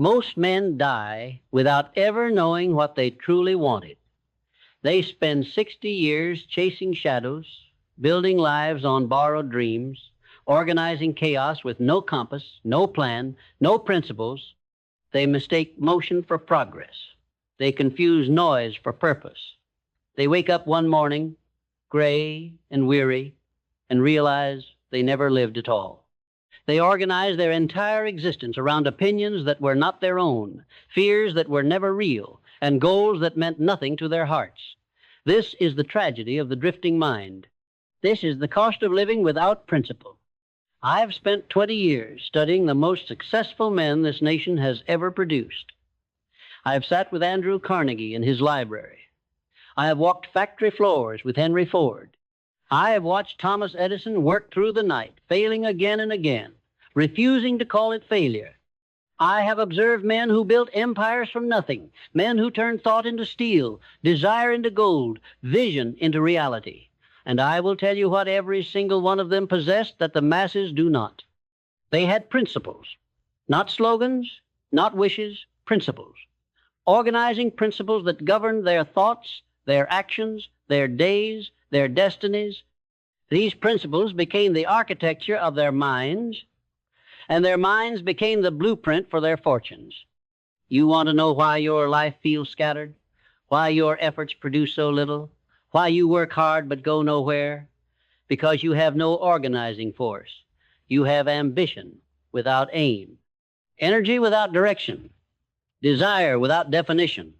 Most men die without ever knowing what they truly wanted. They spend 60 years chasing shadows, building lives on borrowed dreams, organizing chaos with no compass, no plan, no principles. They mistake motion for progress. They confuse noise for purpose. They wake up one morning, gray and weary, and realize they never lived at all. They organize their entire existence around opinions that were not their own, fears that were never real, and goals that meant nothing to their hearts. This is the tragedy of the drifting mind. This is the cost of living without principle. I've spent 20 years studying the most successful men this nation has ever produced. I've sat with Andrew Carnegie in his library. I have walked factory floors with Henry Ford. I have watched Thomas Edison work through the night, failing again and again, refusing to call it failure. I have observed men who built empires from nothing, men who turned thought into steel, desire into gold, vision into reality. And I will tell you what every single one of them possessed that the masses do not. They had principles, not slogans, not wishes, principles. Organizing principles that governed their thoughts, their actions, their days, their destinies. These principles became the architecture of their minds, and their minds became the blueprint for their fortunes. You want to know why your life feels scattered? Why your efforts produce so little? Why you work hard but go nowhere? Because you have no organizing force. You have ambition without aim, energy without direction, desire without definition.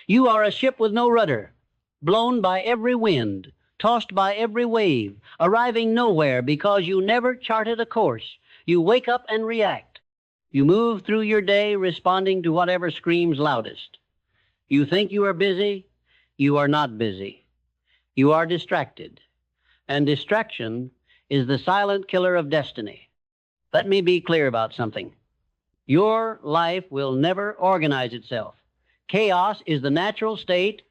You are a ship with no rudder, blown by every wind, tossed by every wave, arriving nowhere because you never charted a course. You wake up and react. You move through your day responding to whatever screams loudest. You think you are busy. You are not busy. You are distracted. And distraction is the silent killer of destiny. Let me be clear about something. Your life will never organize itself. Chaos is the natural state.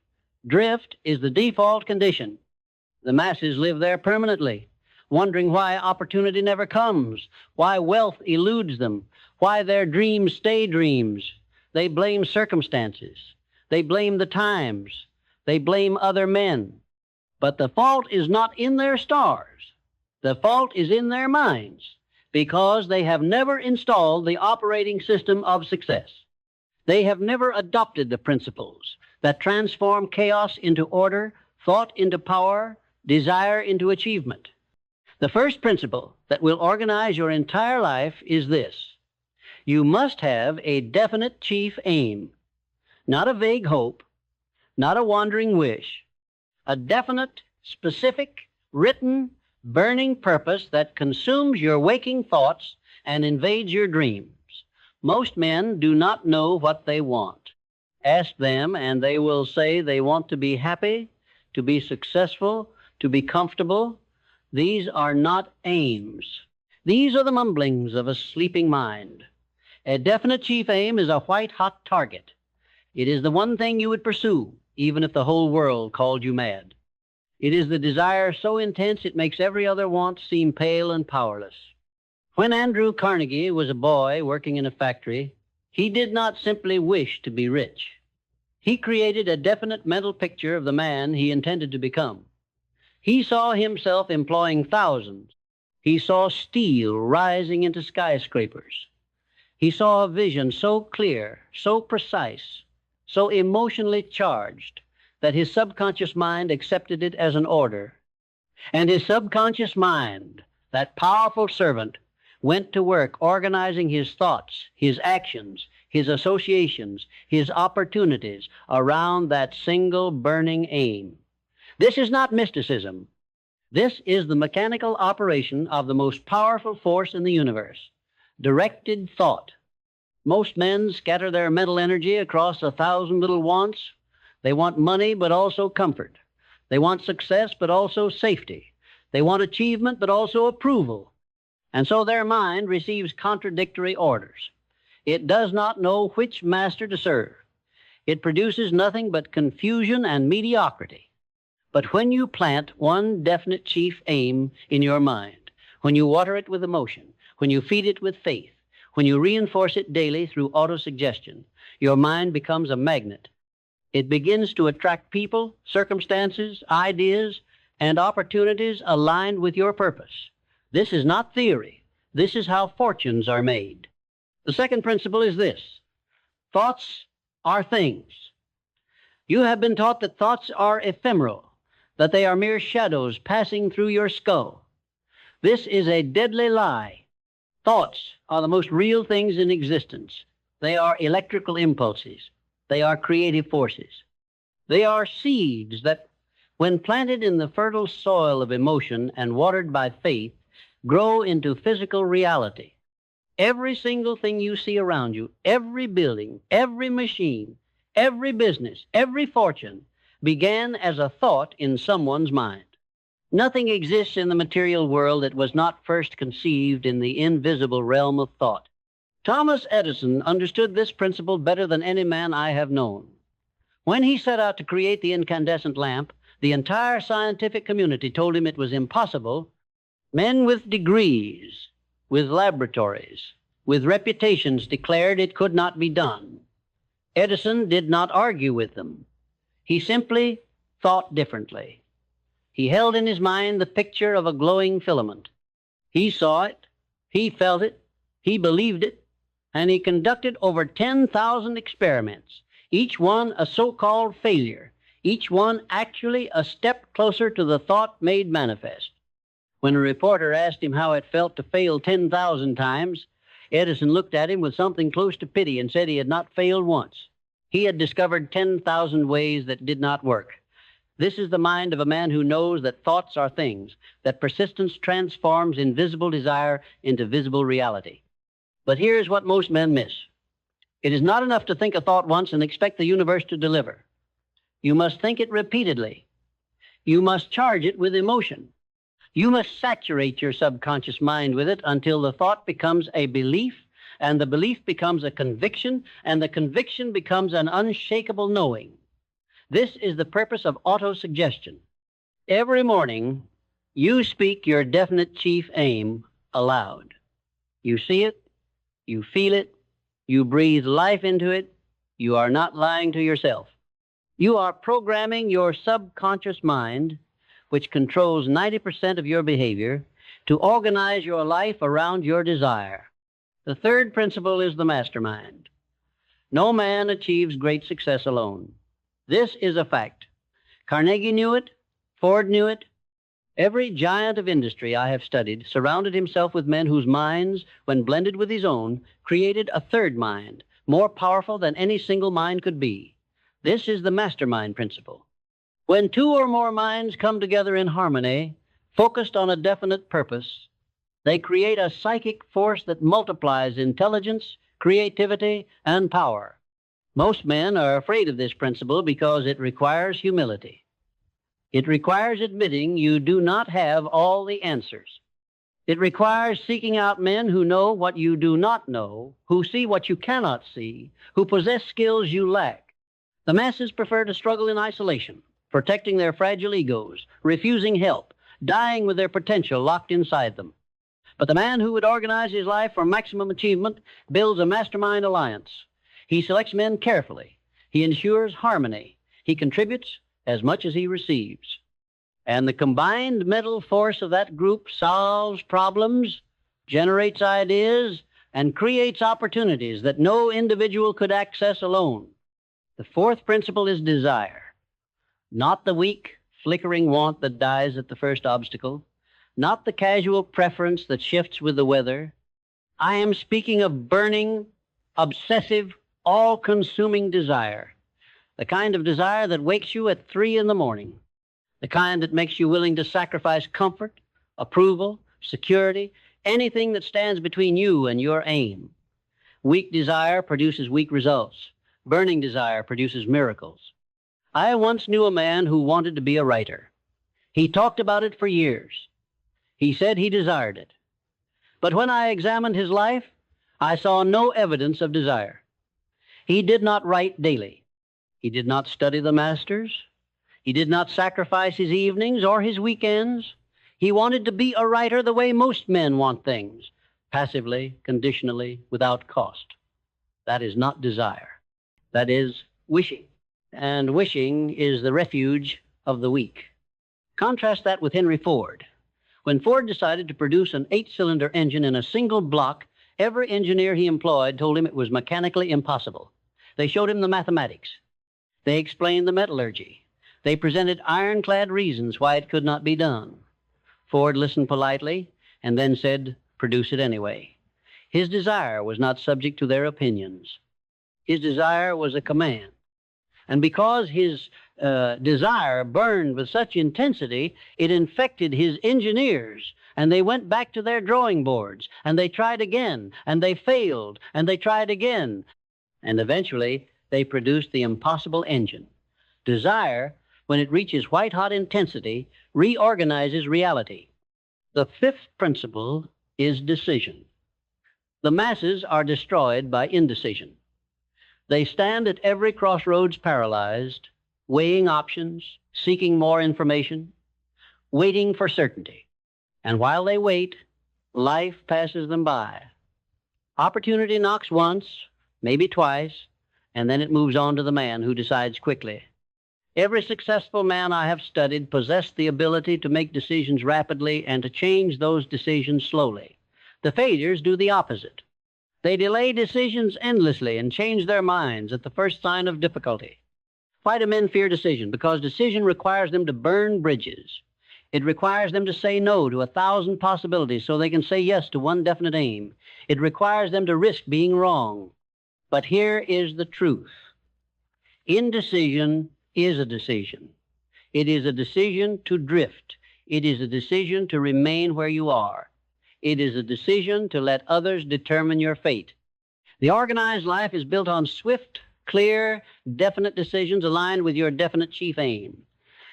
Drift is the default condition. The masses live there permanently, wondering why opportunity never comes, why wealth eludes them, why their dreams stay dreams. They blame circumstances. They blame the times. They blame other men. But the fault is not in their stars. The fault is in their minds, because they have never installed the operating system of success. They have never adopted the principles that transform chaos into order, thought into power, desire into achievement. The first principle that will organize your entire life is this: you must have a definite chief aim, not a vague hope, not a wandering wish, a definite, specific, written, burning purpose that consumes your waking thoughts and invades your dreams. Most men do not know what they want. Ask them, and they will say they want to be happy, to be successful, to be comfortable. These are not aims. These are the mumblings of a sleeping mind. A definite chief aim is a white-hot target. It is the one thing you would pursue, even if the whole world called you mad. It is the desire so intense it makes every other want seem pale and powerless. When Andrew Carnegie was a boy working in a factory, he did not simply wish to be rich. He created a definite mental picture of the man he intended to become. He saw himself employing thousands. He saw steel rising into skyscrapers. He saw a vision so clear, so precise, so emotionally charged that his subconscious mind accepted it as an order. And his subconscious mind, that powerful servant, went to work organizing his thoughts, his actions, his associations, his opportunities around that single burning aim. This is not mysticism. This is the mechanical operation of the most powerful force in the universe, directed thought. Most men scatter their mental energy across 1,000 little wants. They want money, but also comfort. They want success, but also safety. They want achievement, but also approval. And so their mind receives contradictory orders. It does not know which master to serve. It produces nothing but confusion and mediocrity. But when you plant one definite chief aim in your mind, when you water it with emotion, when you feed it with faith, When you reinforce it daily through autosuggestion, your mind becomes a magnet. It begins to attract people, circumstances, ideas, and opportunities aligned with your purpose. This is not theory. This is how fortunes are made. The second principle is this: thoughts are things. You have been taught that thoughts are ephemeral, that they are mere shadows passing through your skull. This is a deadly lie. Thoughts are the most real things in existence. They are electrical impulses. They are creative forces. They are seeds that, when planted in the fertile soil of emotion and watered by faith, grow into physical reality. Every single thing you see around you, every building, every machine, every business, every fortune, began as a thought in someone's mind. Nothing exists in the material world that was not first conceived in the invisible realm of thought. Thomas Edison understood this principle better than any man I have known. When he set out to create the incandescent lamp, the entire scientific community told him it was impossible. Men with degrees, with laboratories, with reputations declared it could not be done. Edison did not argue with them. He simply thought differently. He held in his mind the picture of a glowing filament. He saw it, he felt it, he believed it, and he conducted over 10,000 experiments, each one a so-called failure, each one actually a step closer to the thought made manifest. When a reporter asked him how it felt to fail 10,000 times, Edison looked at him with something close to pity and said he had not failed once. He had discovered 10,000 ways that did not work. This is the mind of a man who knows that thoughts are things, that persistence transforms invisible desire into visible reality. But here's what most men miss. It is not enough to think a thought once and expect the universe to deliver. You must think it repeatedly. You must charge it with emotion. You must saturate your subconscious mind with it until the thought becomes a belief, and the belief becomes a conviction, and the conviction becomes an unshakable knowing. This is the purpose of autosuggestion. Every morning, you speak your definite chief aim aloud. You see it, you feel it, you breathe life into it, you are not lying to yourself. You are programming your subconscious mind, which controls 90% of your behavior, to organize your life around your desire. The third principle is the mastermind. No man achieves great success alone. This is a fact. Carnegie knew it. Ford knew it. Every giant of industry I have studied surrounded himself with men whose minds, when blended with his own, created a third mind, more powerful than any single mind could be. This is the mastermind principle. When two or more minds come together in harmony, focused on a definite purpose, they create a psychic force that multiplies intelligence, creativity, and power. Most men are afraid of this principle because it requires humility. It requires admitting you do not have all the answers. It requires seeking out men who know what you do not know, who see what you cannot see, who possess skills you lack. The masses prefer to struggle in isolation, protecting their fragile egos, refusing help, dying with their potential locked inside them. But the man who would organize his life for maximum achievement builds a mastermind alliance. He selects men carefully. He ensures harmony. He contributes as much as he receives. And the combined mental force of that group solves problems, generates ideas, and creates opportunities that no individual could access alone. The fourth principle is desire. Not the weak, flickering want that dies at the first obstacle, not the casual preference that shifts with the weather. I am speaking of burning, obsessive, all-consuming desire, the kind of desire that wakes you at 3 in the morning, the kind that makes you willing to sacrifice comfort, approval, security, anything that stands between you and your aim. Weak desire produces weak results. Burning desire produces miracles. I once knew a man who wanted to be a writer. He talked about it for years. He said he desired it. But when I examined his life, I saw no evidence of desire. He did not write daily. He did not study the masters. He did not sacrifice his evenings or his weekends. He wanted to be a writer the way most men want things, passively, conditionally, without cost. That is not desire. That is wishing. And wishing is the refuge of the weak. Contrast that with Henry Ford. When Ford decided to produce an 8-cylinder engine in a single block, every engineer he employed told him it was mechanically impossible. They showed him the mathematics. They explained the metallurgy. They presented ironclad reasons why it could not be done. Ford listened politely and then said, "Produce it anyway." His desire was not subject to their opinions. His desire was a command. And because his desire burned with such intensity, it infected his engineers, and they went back to their drawing boards, and they tried again, and they failed, and they tried again, and eventually they produced the impossible engine. Desire, when it reaches white-hot intensity, reorganizes reality. The fifth principle is decision. The masses are destroyed by indecision. They stand at every crossroads paralyzed, weighing options, seeking more information, waiting for certainty. And while they wait, life passes them by. Opportunity knocks once, maybe twice, and then it moves on to the man who decides quickly. Every successful man I have studied possessed the ability to make decisions rapidly and to change those decisions slowly. The failures do the opposite. They delay decisions endlessly and change their minds at the first sign of difficulty. Why do men fear decision? Because decision requires them to burn bridges. It requires them to say no to 1,000 possibilities so they can say yes to one definite aim. It requires them to risk being wrong. But here is the truth. Indecision is a decision. It is a decision to drift. It is a decision to remain where you are. It is a decision to let others determine your fate. The organized life is built on swift, clear, definite decisions aligned with your definite chief aim.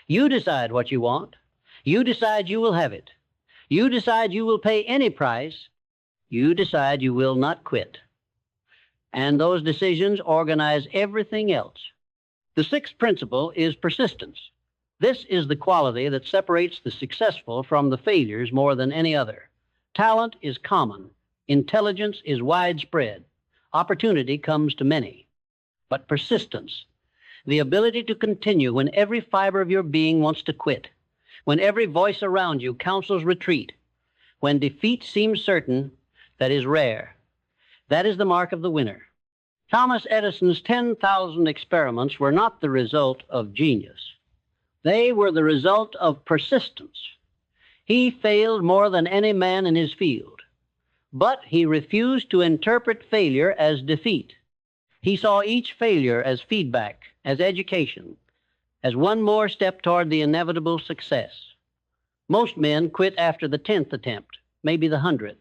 You decide what you want. You decide you will have it. You decide you will pay any price. You decide you will not quit. And those decisions organize everything else. The sixth principle is persistence. This is the quality that separates the successful from the failures more than any other. Talent is common. Intelligence is widespread. Opportunity comes to many. But persistence, the ability to continue when every fiber of your being wants to quit, when every voice around you counsels retreat, when defeat seems certain, that is rare. That is the mark of the winner. Thomas Edison's 10,000 experiments were not the result of genius. They were the result of persistence. He failed more than any man in his field, but he refused to interpret failure as defeat. He saw each failure as feedback, as education, as one more step toward the inevitable success. Most men quit after the 10th attempt, maybe the 100th.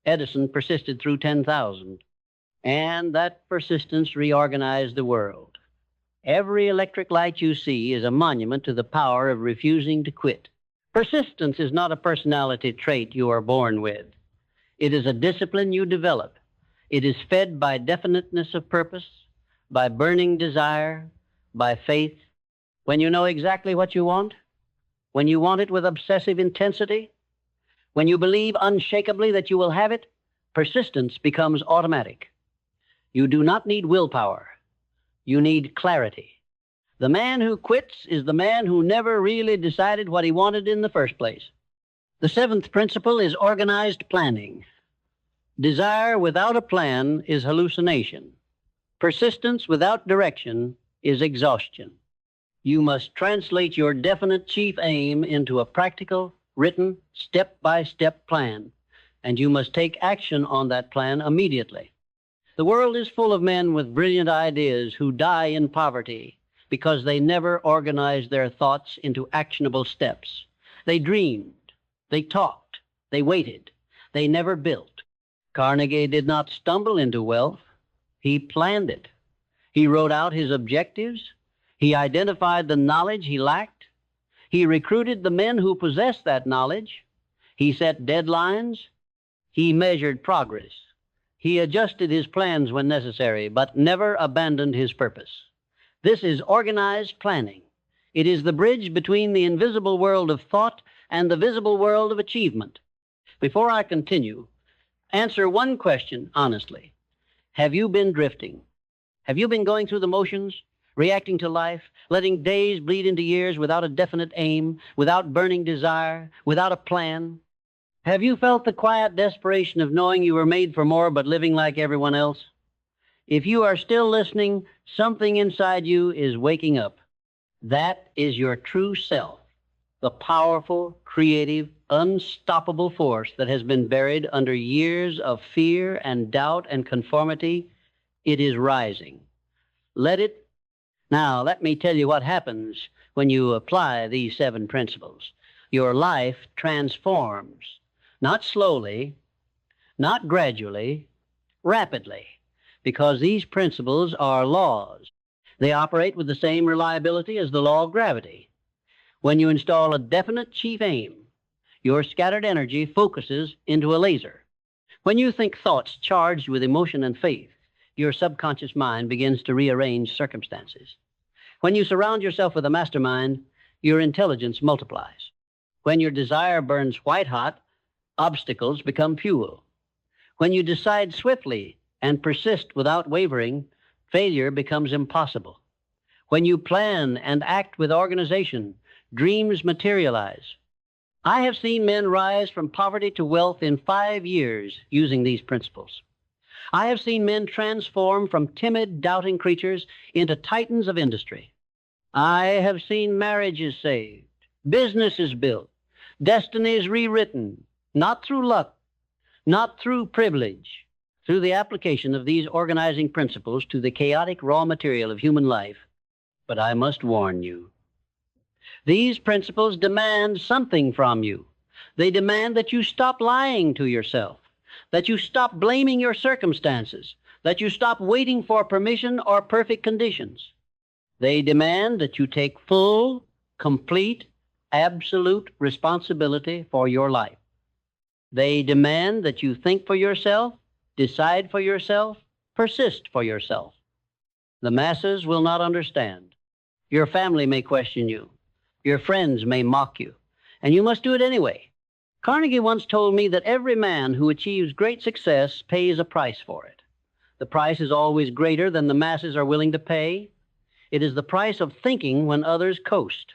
Edison persisted through 10,000, and that persistence reorganized the world. Every electric light you see is a monument to the power of refusing to quit. Persistence is not a personality trait you are born with. It is a discipline you develop. It is fed by definiteness of purpose, by burning desire, by faith. When you know exactly what you want, when you want it with obsessive intensity, when you believe unshakably that you will have it, persistence becomes automatic. You do not need willpower. You need clarity. The man who quits is the man who never really decided what he wanted in the first place. The seventh principle is organized planning. Desire without a plan is hallucination. Persistence without direction is exhaustion. You must translate your definite chief aim into a practical, written, step-by-step plan, and you must take action on that plan immediately. The world is full of men with brilliant ideas who die in poverty because they never organized their thoughts into actionable steps. They dreamed, they talked, they waited, they never built. Carnegie did not stumble into wealth. He planned it. He wrote out his objectives. He identified the knowledge he lacked. He recruited the men who possessed that knowledge. He set deadlines. He measured progress. He adjusted his plans when necessary, but never abandoned his purpose. This is organized planning. It is the bridge between the invisible world of thought and the visible world of achievement. Before I continue, Answer one question honestly. Have you been drifting? Have you been going through the motions, reacting to life, letting days bleed into years without a definite aim, without burning desire, without a plan? Have you felt the quiet desperation of knowing you were made for more but living like everyone else? If you are still listening, something inside you is waking up. That is your true self, the powerful, creative, unstoppable force that has been buried under years of fear and doubt and conformity. It is rising. Let it. Now, let me tell you what happens when you apply these 7 principles. Your life transforms, not slowly, not gradually, rapidly, because these principles are laws. They operate with the same reliability as the law of gravity. When you install a definite chief aim, your scattered energy focuses into a laser. When you think thoughts charged with emotion and faith, your subconscious mind begins to rearrange circumstances. When you surround yourself with a mastermind, your intelligence multiplies. When your desire burns white hot, obstacles become fuel. When you decide swiftly and persist without wavering, failure becomes impossible. When you plan and act with organization, dreams materialize. I have seen men rise from poverty to wealth in 5 years using these principles. I have seen men transform from timid, doubting creatures into titans of industry. I have seen marriages saved, businesses built, destinies rewritten, not through luck, not through privilege, through the application of these organizing principles to the chaotic raw material of human life. But I must warn you, these principles demand something from you. They demand that you stop lying to yourself, that you stop blaming your circumstances, that you stop waiting for permission or perfect conditions. They demand that you take full, complete, absolute responsibility for your life. They demand that you think for yourself, decide for yourself, persist for yourself. The masses will not understand. Your family may question you. Your friends may mock you. And you must do it anyway. Carnegie once told me that every man who achieves great success pays a price for it. The price is always greater than the masses are willing to pay. It is the price of thinking when others coast,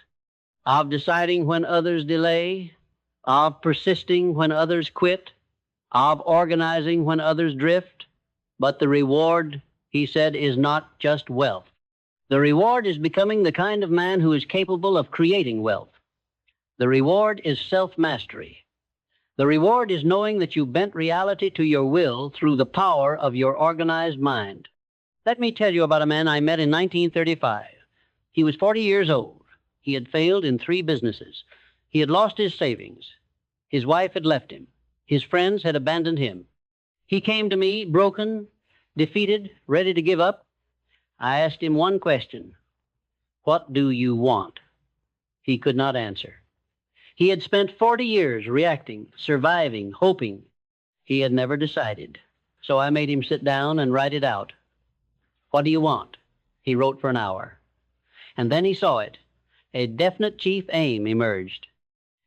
of deciding when others delay, of persisting when others quit, of organizing when others drift. But the reward, he said, is not just wealth. The reward is becoming the kind of man who is capable of creating wealth. The reward is self-mastery. The reward is knowing that you bent reality to your will through the power of your organized mind. Let me tell you about a man I met in 1935. He was 40 years old. He had failed in 3 businesses. He had lost his savings. His wife had left him. His friends had abandoned him. He came to me broken, defeated, ready to give up. I asked him one question. What do you want? He could not answer. He had spent 40 years reacting, surviving, hoping. He had never decided. So I made him sit down and write it out. What do you want? He wrote for an hour. And then he saw it. A definite chief aim emerged.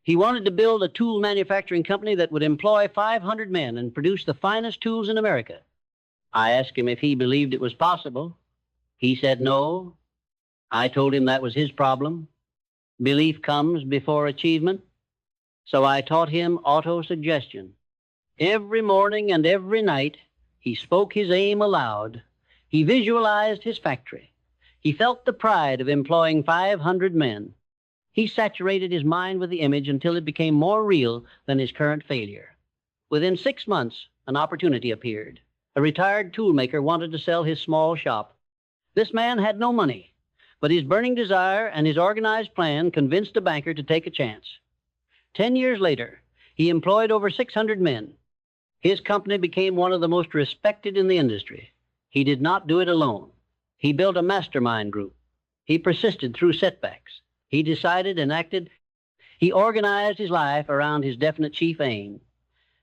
He wanted to build a tool manufacturing company that would employ 500 men and produce the finest tools in America. I asked him if he believed it was possible. He said no. I told him that was his problem. Belief comes before achievement. So I taught him auto-suggestion. Every morning and every night, he spoke his aim aloud. He visualized his factory. He felt the pride of employing 500 men. He saturated his mind with the image until it became more real than his current failure. Within 6 months, an opportunity appeared. A retired toolmaker wanted to sell his small shop. This man had no money, but his burning desire and his organized plan convinced a banker to take a chance. 10 years later, he employed over 600 men. His company became one of the most respected in the industry. He did not do it alone. He built a mastermind group. He persisted through setbacks. He decided and acted. He organized his life around his definite chief aim,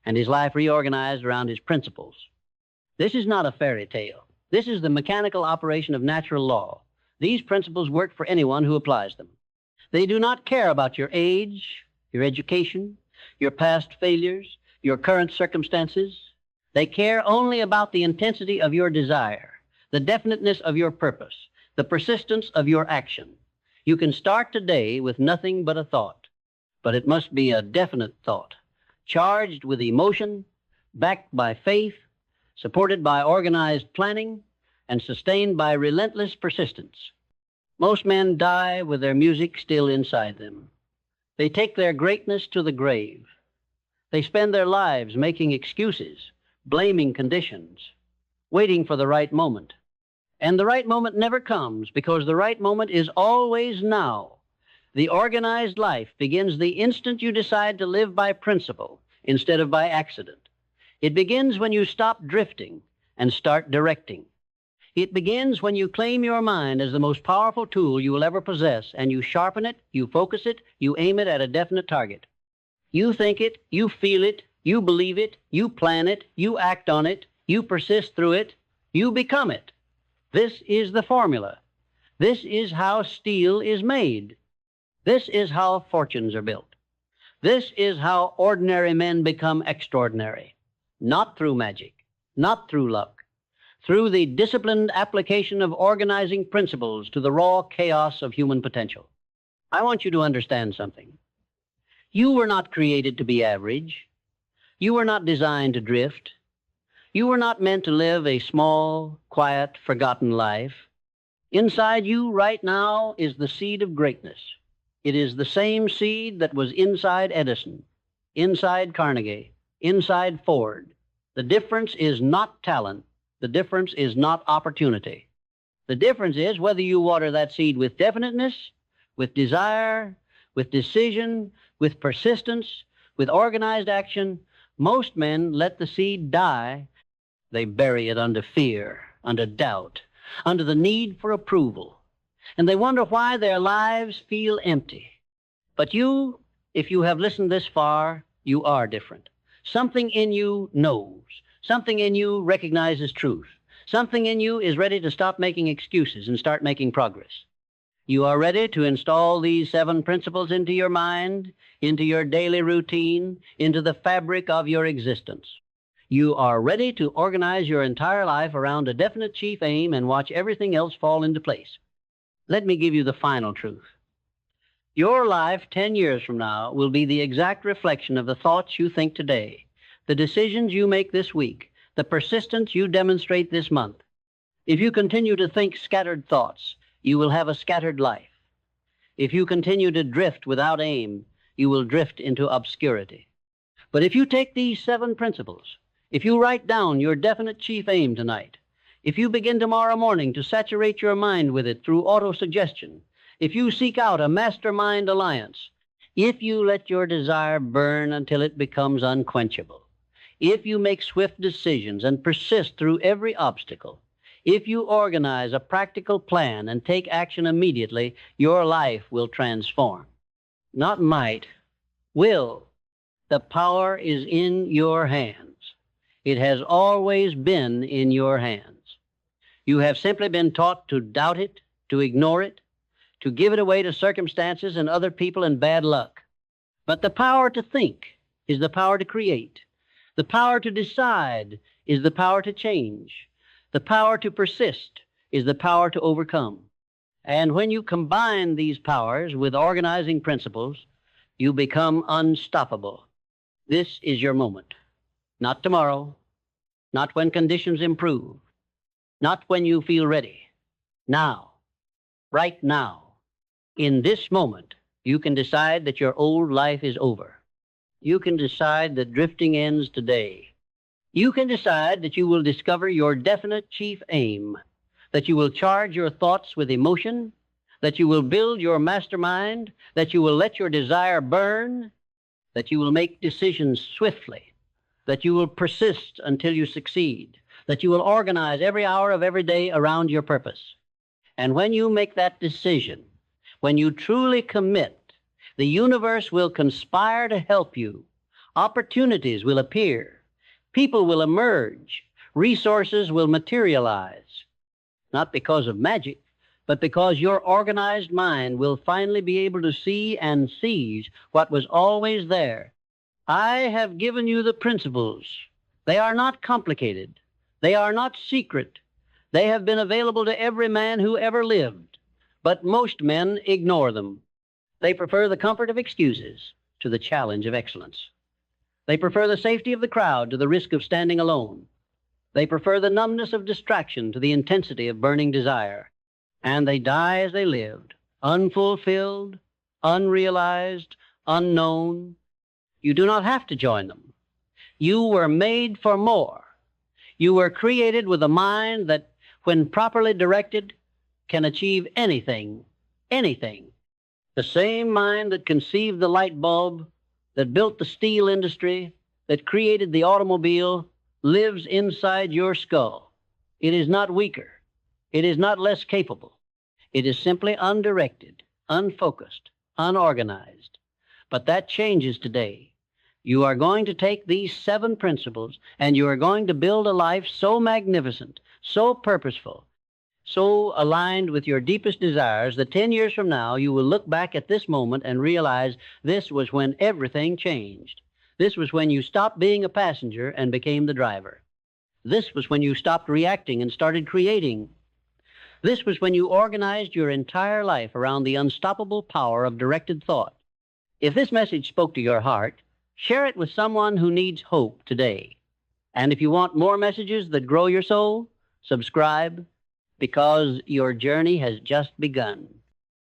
and his life reorganized around his principles. This is not a fairy tale. This is the mechanical operation of natural law. These principles work for anyone who applies them. They do not care about your age, your education, your past failures, your current circumstances. They care only about the intensity of your desire, the definiteness of your purpose, the persistence of your action. You can start today with nothing but a thought, but it must be a definite thought, charged with emotion, backed by faith, supported by organized planning, and sustained by relentless persistence. Most men die with their music still inside them. They take their greatness to the grave. They spend their lives making excuses, blaming conditions, waiting for the right moment. And the right moment never comes because the right moment is always now. The organized life begins the instant you decide to live by principle instead of by accident. It begins when you stop drifting and start directing. It begins when you claim your mind as the most powerful tool you will ever possess, and you sharpen it, you focus it, you aim it at a definite target. You think it, you feel it, you believe it, you plan it, you act on it, you persist through it, you become it. This is the formula. This is how steel is made. This is how fortunes are built. This is how ordinary men become extraordinary. Not through magic, not through luck, through the disciplined application of organizing principles to the raw chaos of human potential. I want you to understand something. You were not created to be average. You were not designed to drift. You were not meant to live a small, quiet, forgotten life. Inside you right now is the seed of greatness. It is the same seed that was inside Edison, inside Carnegie, inside Ford. The difference is not talent. The difference is not opportunity. The difference is whether you water that seed with definiteness, with desire, with decision, with persistence, with organized action. Most men let the seed die. They bury it under fear, under doubt, under the need for approval. And they wonder why their lives feel empty. But you, if you have listened this far, you are different. Something in you knows. Something in you recognizes truth. Something in you is ready to stop making excuses and start making progress. You are ready to install these 7 principles into your mind, into your daily routine, into the fabric of your existence. You are ready to organize your entire life around a definite chief aim and watch everything else fall into place. Let me give you the final truth. Your life 10 years from now will be the exact reflection of the thoughts you think today, the decisions you make this week, the persistence you demonstrate this month. If you continue to think scattered thoughts, you will have a scattered life. If you continue to drift without aim, you will drift into obscurity. But if you take these 7 principles, if you write down your definite chief aim tonight, if you begin tomorrow morning to saturate your mind with it through autosuggestion, if you seek out a mastermind alliance, if you let your desire burn until it becomes unquenchable, if you make swift decisions and persist through every obstacle, if you organize a practical plan and take action immediately, your life will transform. Not might, will. The power is in your hands. It has always been in your hands. You have simply been taught to doubt it, to ignore it, to give it away to circumstances and other people and bad luck. But the power to think is the power to create. The power to decide is the power to change. The power to persist is the power to overcome. And when you combine these powers with organizing principles, you become unstoppable. This is your moment. Not tomorrow, not when conditions improve, not when you feel ready. Now, right now, in this moment, you can decide that your old life is over. You can decide that drifting ends today. You can decide that you will discover your definite chief aim, that you will charge your thoughts with emotion, that you will build your mastermind, that you will let your desire burn, that you will make decisions swiftly, that you will persist until you succeed, that you will organize every hour of every day around your purpose. And when you make that decision, when you truly commit, the universe will conspire to help you. Opportunities will appear. People will emerge. Resources will materialize. Not because of magic, but because your organized mind will finally be able to see and seize what was always there. I have given you the principles. They are not complicated. They are not secret. They have been available to every man who ever lived, but most men ignore them. They prefer the comfort of excuses to the challenge of excellence. They prefer the safety of the crowd to the risk of standing alone. They prefer the numbness of distraction to the intensity of burning desire. And they die as they lived, unfulfilled, unrealized, unknown. You do not have to join them. You were made for more. You were created with a mind that, when properly directed, can achieve anything, anything. The same mind that conceived the light bulb, that built the steel industry, that created the automobile, lives inside your skull. It is not weaker. It is not less capable. It is simply undirected, unfocused, unorganized. But that changes today. You are going to take these 7 principles and you are going to build a life so magnificent, so purposeful, so aligned with your deepest desires that 10 years from now you will look back at this moment and realize this was when everything changed. This was when you stopped being a passenger and became the driver. This was when you stopped reacting and started creating. This was when you organized your entire life around the unstoppable power of directed thought. If this message spoke to your heart, share it with someone who needs hope today. And if you want more messages that grow your soul, subscribe, because your journey has just begun.